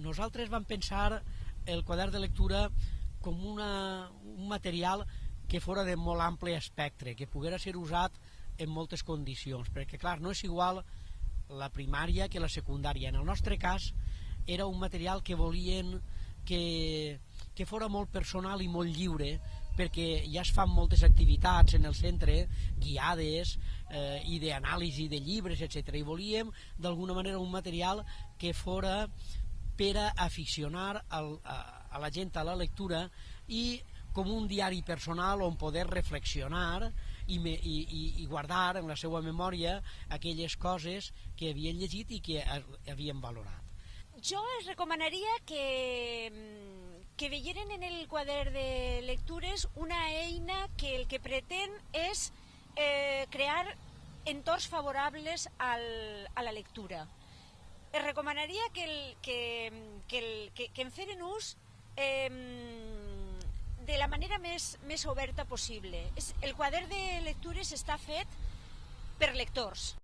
Nosaltres vam pensar el quadern de lectura com un material que fora de molt ample espectre, que poguera ser usat en moltes condicions, perquè clar, no és igual la primària que la secundària. En el nostre cas era un material que volien que fora molt personal i molt lliure, perquè ja es fan moltes activitats en el centre, guiades i d'anàlisi de llibres, etc. I volíem d'alguna manera un material que fora per a aficionar a la gent a la lectura i com un diari personal on poder reflexionar i guardar en la seva memòria aquelles coses que havien llegit i que havien valorat. Jo els recomanaria que veieren en el quadern de lectures una eina que el que pretén és crear entorns favorables a la lectura. Es recomanaria que en feren ús de la manera més oberta possible. El quadern de lectures està fet per lectors.